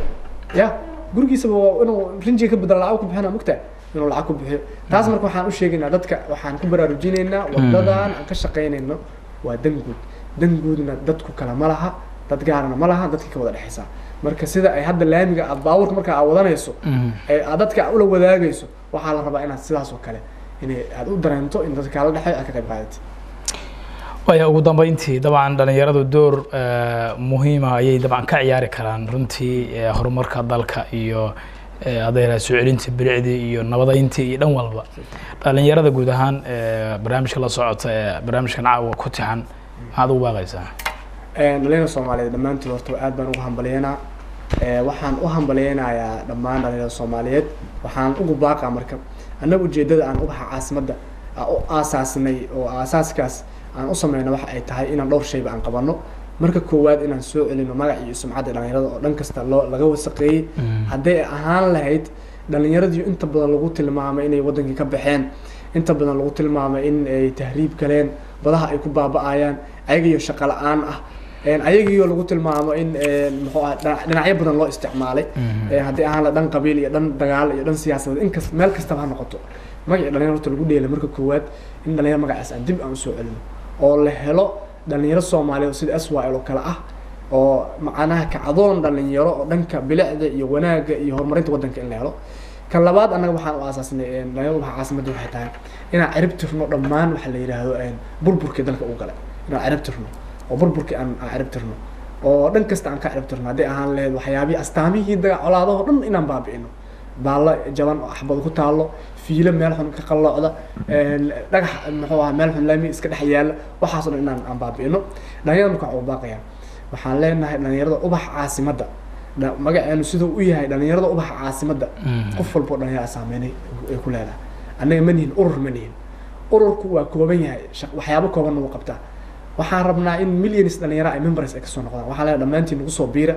ya gurigiisa waa inuu rinjiga ka bedelo lacag ku bixina mugtaa inuu lacag ku bixiyo taas marka waxaan u sheegaynaa dadka waxaan ku baraarujinaynaa wadadan aan ka shaqaynayno waa dan guudna dadku kala ma laha dad gaarna ma laha dadka ka wada dhexaysa marka sida ay hadda laamiga aad baabuurka marka aad wadanayso ay dadka ula wadaagayso waxaa la rabaa inaad sidaas oo kale inay aad u dareento in dadka kala dhexay aad ka qayb qaadato waya ugu dambeyntii dabcan dhalinyaradu door muhiima ayay dabcan ka ciyaari karaan runtii horumarka dalka iyo adeera soo celinta bilicdii iyo nabadayntii iyo dhan walba dhalinyarada guud ahaan barnaamijka la socota barnaamijkan caawa ku tixan maxaad ugu baaqaysaa dhalinyarada Soomaaliyeed dhamaantood horta aad baan ugu hambalyeynaa waxaan u hambalyeynayaa dhammaan dhalinyarada Soomaaliyeed waxaan ugu baaqaa marka annaga ujeedada aan ubaxa caasimadda oo aasaasnay oo aasaaskaas aan u sameeyno waxa ay tahay inaan dhowr shayba aan qabano marka koowaad inaan soo celino magac iyo sumcadda dhalinyarada oo dhan kasta laga wasaqeeyay hadday ahaan lahayd dhalinyaradii inta badan lagu tilmaamay inay wadankii ka baxeen inta badan lagu tilmaamay in ay tahriib galeen badaha ay ku baaba'ayaan ayagiyo shaqo la'aan ah ayagiyo lagu tilmaamo in muxuu ah dhinacyo badan loo isticmaalay haddii ahaan la dhan qabiil iyo dhan dagaal iyo dhan siyaasadeed inkasta meel kastaba ha noqoto magaca dhalinyarada lagu dheelay marka koowaad in dhalinyaro magacaas aan dib aan u soo celino oo la helo dhalinyaro Soomaaliyeed sida SYL oo kala ah oo macnaha kacdoon dhalinyaro oo dhanka bilicda iyo wanaaga iyo horumarinta wadanka in la helo kan labaad anaga waxaan u aasaasnay dhalinyarada waxa caasimadda waxay tahay inaan cirib tirno dhammaan waxa la yiraahdo burburkii dalka u galay inaan cirib tirno oo burburkii aan cirib tirno oo dhan kasta aan ka cirib tirno haddii ahaan lahayd waxyaabihii astaamihii colaadaha dhan inaan baabi'ino baalla jaban oo axbad ku taalo fiilo meel xun ka qalloocda dhagax muxuu ahaa meel xun laami iska dhex yaala waxaas oo dhan inaan aan baabi'ino dhalinyarada marka waxaan u baaqayaa waxaan leenahay dhalinyarada ubaxa caasimadda magaceenu siduu u yahay dhalinyarada ubaxa caasimadda qof walba oo dhalinyaro saameynay ay ku leedahay annaga ma nihin urur ma nihin ururku waa kooban yahay waxyaabo kooban nagu qabtaa waxaan rabnaa in millions dhalinyaro ay members ay kasoo noqdaan waxaan leenahay dhammaantiin nagu soo biira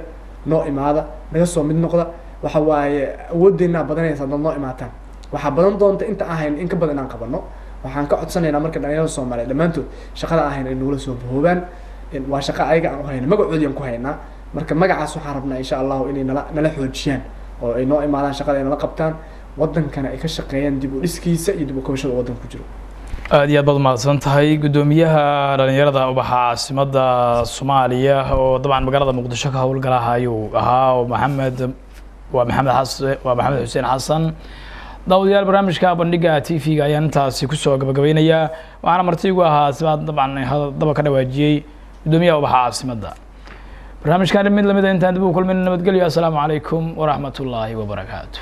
noo imaada naga soo mid noqda waxa waaye awooddeennaa badanaysa dad noo imaataan waxaa badan doonta inta ahayn in ka badan inaan qabano waxaan ka codsanaynaa marka dhalinyarada Soomaaliyeed dhammaantood shaqada ahayn ay nagula soo boobaan waa shaqo ayaga aan u hayno magacoodii aan ku haynaa marka magacaas waxaan rabnaa insha Allah inay nala xoojiyaan oo ay noo imaadaan shaqada ay nala qabtaan wadankana ay ka shaqeeyaan dib u dhiskiisa iyo dib u kabashada wadanka ku jiro aad iyo aad baad mahadsan tahay gudoomiyaha dhalinyarada ubaxa caasimadda Soomaaliya oo dabcan magaalada Muqdisho ka howlgalaha ayuu ahaa oo Maxamed Xuseen Xasan daawadayaal barnaamijka bandhiga TV-ga ayaan intaasi ku soo gabagabeynayaa waxaana martigu ahaa sibaad dabcan daba ka dhawaajiyay gudoomiyaha ubaxa caasimadda barnaamijkan mid lamid ah intaan dib u kulmin nabadgelyo assalaamu calaykum waraxmatullaahi wabarakaatuh.